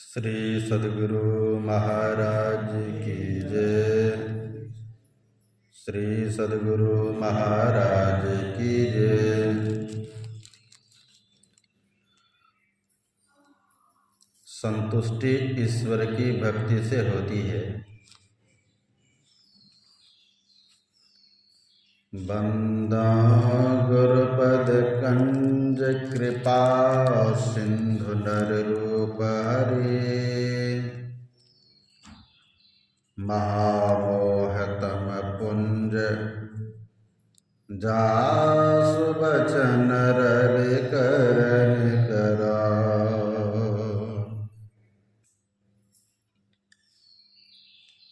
श्री सद्गुरु महाराज की जय। श्री सद्गुरु महाराज की जय। संतुष्टि ईश्वर की भक्ति से होती है। बंदा गुरुपद कंज कृपा सिंधु नर रूप हरे। महामोहतम पुंज जासु बचन रवि करन करा।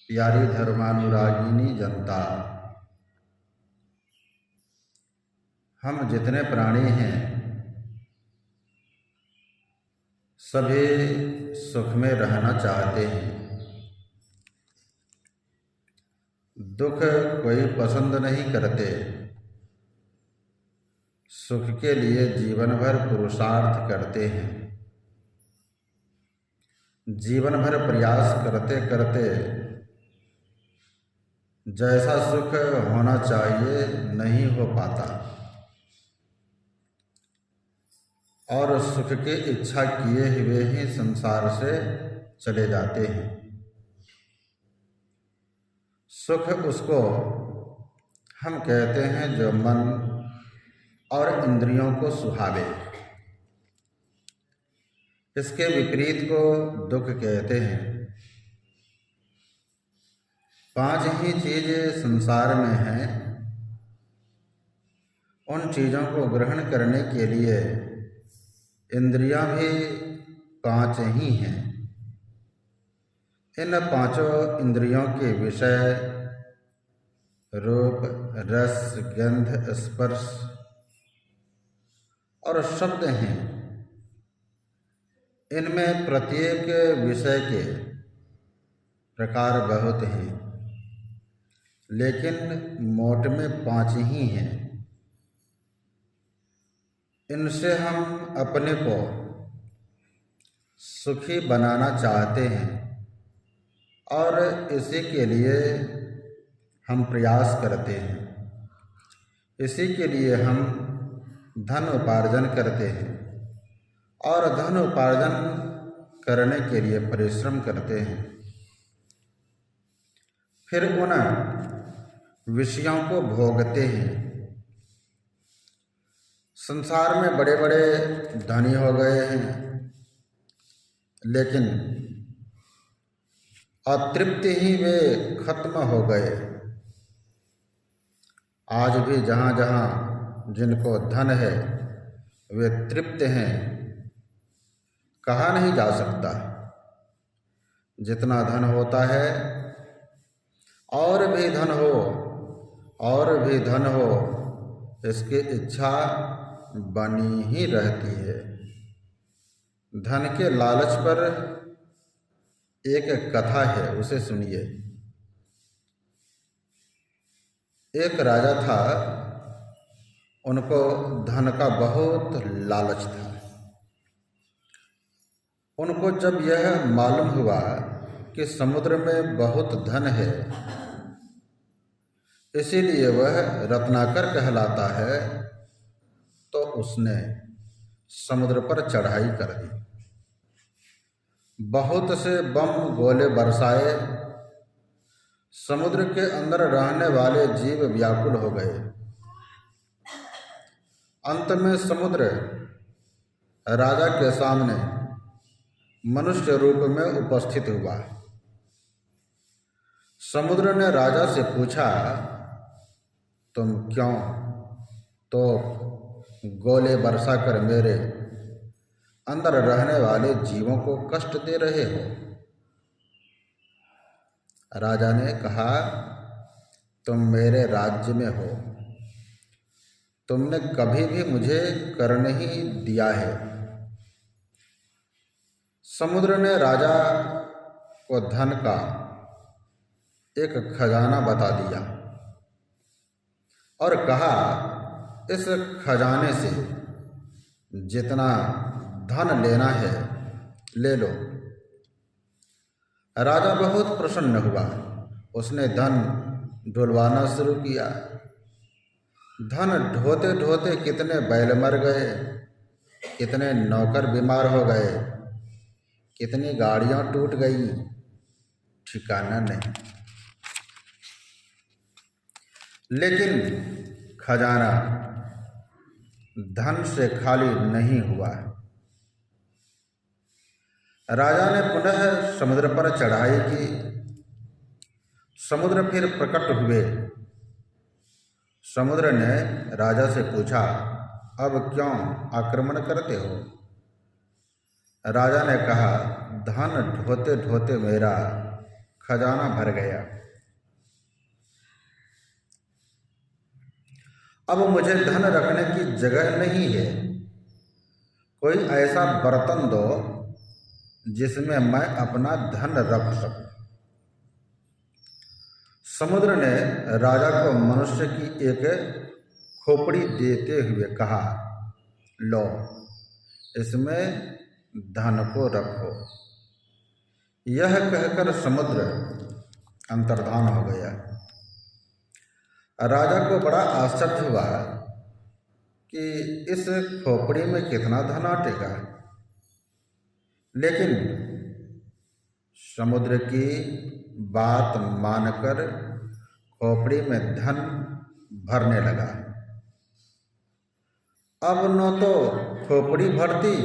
प्यारी धर्मानुरागिनी जनता, हम जितने प्राणी हैं सभी सुख में रहना चाहते हैं। दुख कोई पसंद नहीं करते। सुख के लिए जीवन भर पुरुषार्थ करते हैं। जीवन भर प्रयास करते करते जैसा सुख होना चाहिए नहीं हो पाता और सुख की इच्छा किए हुए ही संसार से चले जाते हैं। सुख उसको हम कहते हैं जो मन और इंद्रियों को सुहावे। इसके विपरीत को दुख कहते हैं। 5 ही चीजें संसार में हैं। उन चीज़ों को ग्रहण करने के लिए इंद्रियां भी 5 ही हैं। इन 5 इंद्रियों के विषय रूप, रस, गंध, स्पर्श और शब्द हैं। इनमें प्रत्येक विषय के प्रकार बहुत हैं, लेकिन मोट में 5 ही हैं। इनसे हम अपने को सुखी बनाना चाहते हैं और इसी के लिए हम प्रयास करते हैं। इसी के लिए हम धन उपार्जन करते हैं और धन उपार्जन करने के लिए परिश्रम करते हैं। फिर उन विषयों को भोगते हैं। संसार में बड़े बड़े धनी हो गए हैं, लेकिन अतृप्ति ही वे खत्म हो गए। आज भी जहाँ जहाँ जिनको धन है वे तृप्त हैं। कहा नहीं जा सकता। जितना धन होता है और भी धन हो और भी धन हो, इसकी इच्छा बनी ही रहती है। धन के लालच पर एक कथा है, उसे सुनिए। एक राजा था, उनको धन का बहुत लालच था। उनको जब यह मालूम हुआ कि समुद्र में बहुत धन है, इसीलिए वह रत्नाकर कहलाता है, तो उसने समुद्र पर चढ़ाई कर दी। बहुत से बम गोले बरसाए। समुद्र के अंदर रहने वाले जीव व्याकुल हो गए। अंत में समुद्र राजा के सामने मनुष्य रूप में उपस्थित हुआ। समुद्र ने राजा से पूछा, तुम क्यों तो गोले बरसा कर मेरे अंदर रहने वाले जीवों को कष्ट दे रहे हो? राजा ने कहा, तुम मेरे राज्य में हो, तुमने कभी भी मुझे कर नहीं दिया है। समुद्र ने राजा को धन का एक खजाना बता दिया और कहा, इस खजाने से जितना धन लेना है ले लो। राजा बहुत प्रसन्न हुआ। उसने धन ढुलवाना शुरू किया। धन ढोते ढोते कितने बैल मर गए, कितने नौकर बीमार हो गए, कितनी गाड़ियां टूट गई, ठिकाना नहीं। लेकिन खजाना धन से खाली नहीं हुआ। राजा ने पुनः समुद्र पर चढ़ाई की। समुद्र फिर प्रकट हुए। समुद्र ने राजा से पूछा, अब क्यों आक्रमण करते हो? राजा ने कहा, धन ढोते ढोते मेरा खजाना भर गया। अब मुझे धन रखने की जगह नहीं है। कोई ऐसा बर्तन दो जिसमें मैं अपना धन रख सकूं। समुद्र ने राजा को मनुष्य की एक खोपड़ी देते हुए कहा, लो, इसमें धन को रखो। यह कहकर समुद्र अंतर्धान हो गया। राजा को बड़ा आश्चर्य हुआ कि इस खोपड़ी में कितना धन आटेगा। लेकिन समुद्र की बात मानकर खोपड़ी में धन भरने लगा। अब न तो खोपड़ी भरती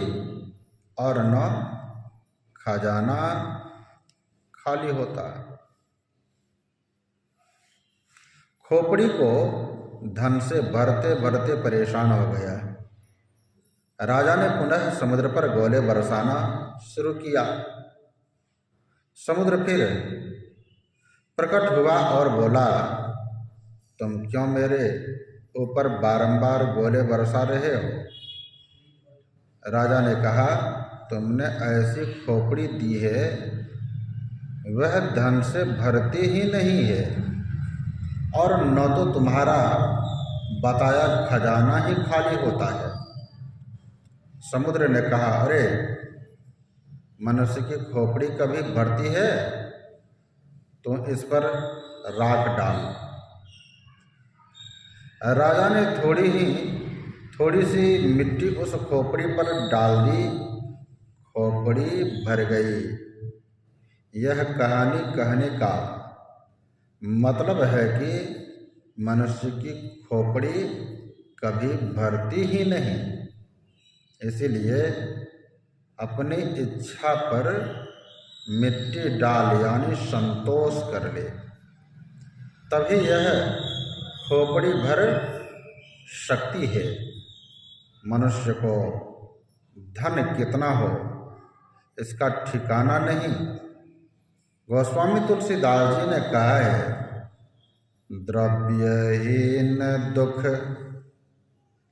और न खजाना खाली होता। खोपड़ी को धन से भरते भरते परेशान हो गया। राजा ने पुनः समुद्र पर गोले बरसाना शुरू किया। समुद्र फिर प्रकट हुआ और बोला, तुम क्यों मेरे ऊपर बारंबार गोले बरसा रहे हो? राजा ने कहा, तुमने ऐसी खोपड़ी दी है, वह धन से भरती ही नहीं है और न तो तुम्हारा बताया खजाना ही खाली होता है। समुद्र ने कहा, अरे, मनुष्य की खोपड़ी कभी भरती है? तो इस पर राख डाल। राजा ने थोड़ी सी मिट्टी उस खोपड़ी पर डाल दी। खोपड़ी भर गई। यह कहानी कहने का मतलब है कि मनुष्य की खोपड़ी कभी भरती ही नहीं। इसीलिए अपनी इच्छा पर मिट्टी डाल यानी संतोष कर ले, तभी यह खोपड़ी भर सकती है। मनुष्य को धन कितना हो इसका ठिकाना नहीं। गोस्वामी तुलसीदास जी ने कहा है, द्रव्यहीन दुख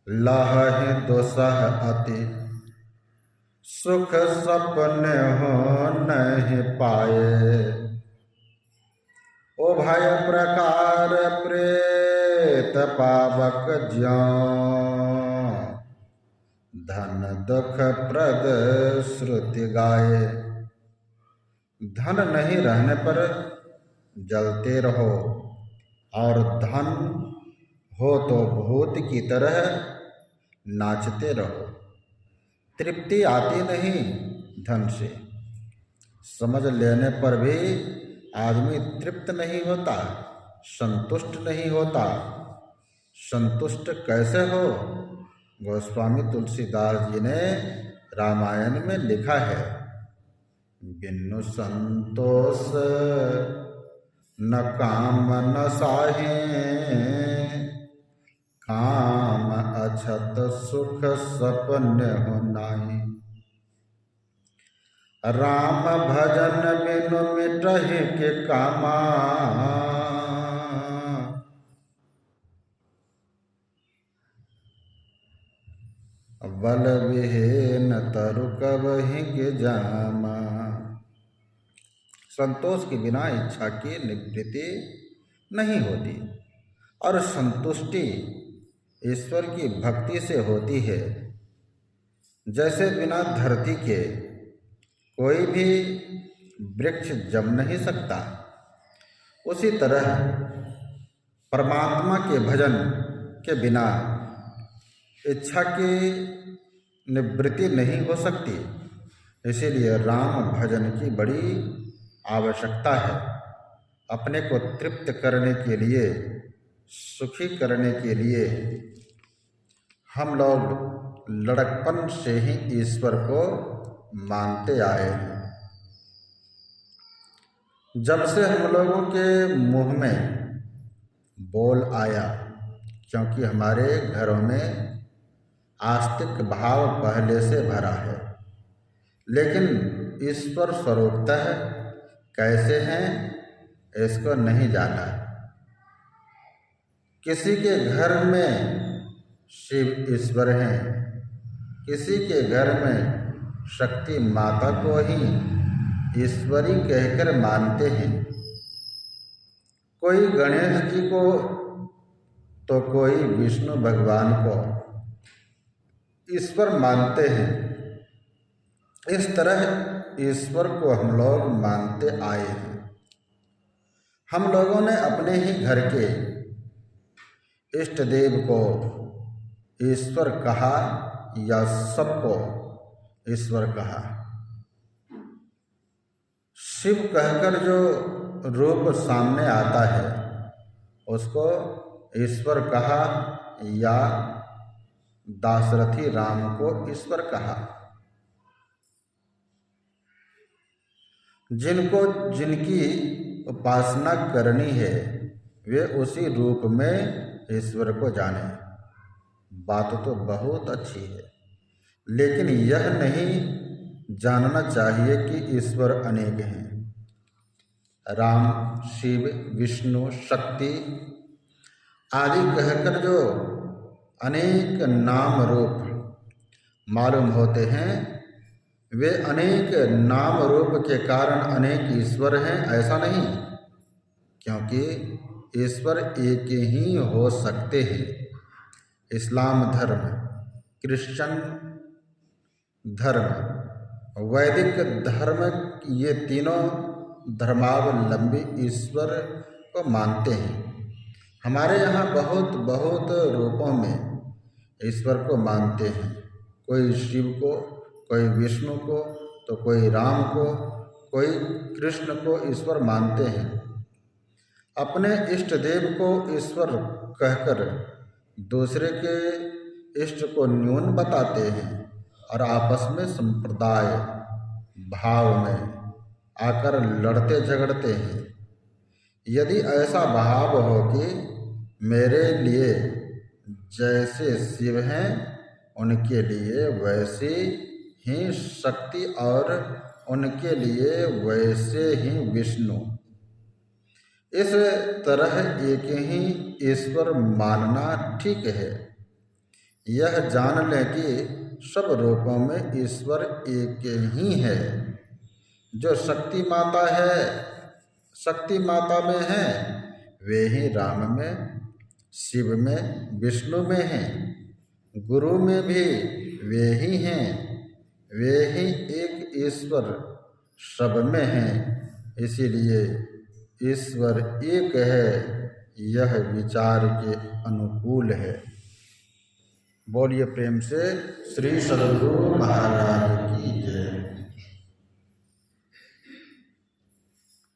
लहहि दुसह अति, सुख सपने हो नहीं पाए। ओ भय प्रकार प्रेत पावक ज्यों, धन दुख प्रद श्रुति गाए। धन नहीं रहने पर जलते रहो और धन हो तो भूत की तरह नाचते रहो। तृप्ति आती नहीं धन से। समझ लेने पर भी आदमी तृप्त नहीं होता, संतुष्ट नहीं होता। संतुष्ट कैसे हो? गोस्वामी तुलसीदास जी ने रामायण में लिखा है, बिनु संतोष न काम न साहे, काम अछत सुख सपने हो नाहि। राम भजन बिनु मिटहि के कामा, बल विहीन तरु कबहि के जामा। संतोष के बिना इच्छा की निवृत्ति नहीं होती और संतुष्टि ईश्वर की भक्ति से होती है। जैसे बिना धरती के कोई भी वृक्ष जम नहीं सकता, उसी तरह परमात्मा के भजन के बिना इच्छा की निवृत्ति नहीं हो सकती। इसीलिए राम भजन की बड़ी आवश्यकता है। अपने को तृप्त करने के लिए, सुखी करने के लिए हम लोग लड़कपन से ही ईश्वर को मानते आए हैं। जब से हम लोगों के मुंह में बोल आया, क्योंकि हमारे घरों में आस्तिक भाव पहले से भरा है, लेकिन ईश्वर स्वरूपतः कैसे हैं इसको नहीं जाना। किसी के घर में शिव ईश्वर हैं, किसी के घर में शक्ति माता को ही ईश्वरी कहकर मानते हैं। कोई गणेश जी को तो कोई विष्णु भगवान को ईश्वर मानते हैं। इस तरह ईश्वर को हम लोग मानते आए हैं। हम लोगों ने अपने ही घर के इष्ट देव को ईश्वर कहा या सबको ईश्वर कहा। शिव कहकर जो रूप सामने आता है उसको ईश्वर कहा या दाशरथी राम को ईश्वर कहा। जिनको जिनकी उपासना करनी है वे उसी रूप में ईश्वर को जाने। बात तो बहुत अच्छी है, लेकिन यह नहीं जानना चाहिए कि ईश्वर अनेक हैं। राम, शिव, विष्णु, शक्ति आदि कहकर जो अनेक नाम रूप मालूम होते हैं, वे अनेक नाम रूप के कारण अनेक ईश्वर हैं ऐसा नहीं, क्योंकि ईश्वर एक ही हो सकते हैं। इस्लाम धर्म, क्रिश्चियन धर्म, वैदिक धर्म, ये तीनों धर्मावलंबी ईश्वर को मानते हैं। हमारे यहाँ बहुत बहुत रूपों में ईश्वर को मानते हैं। कोई शिव को, कोई विष्णु को, तो कोई राम को, कोई कृष्ण को ईश्वर मानते हैं। अपने इष्ट देव को ईश्वर कहकर दूसरे के इष्ट को न्यून बताते हैं और आपस में संप्रदाय भाव में आकर लड़ते झगड़ते हैं। यदि ऐसा भाव हो कि मेरे लिए जैसे शिव हैं उनके लिए वैसी ही शक्ति और उनके लिए वैसे ही विष्णु, इस तरह एक ही ईश्वर मानना ठीक है। यह जान लें कि सब रूपों में ईश्वर एक ही है। जो शक्ति माता है, शक्ति माता में है, वे ही राम में, शिव में, विष्णु में हैं। गुरु में भी वे ही हैं, वे ही एक ईश्वर सब में हैं। इसीलिए ईश्वर एक है, यह विचार के अनुकूल है। बोलिए प्रेम से श्री सद्गुरु महाराज।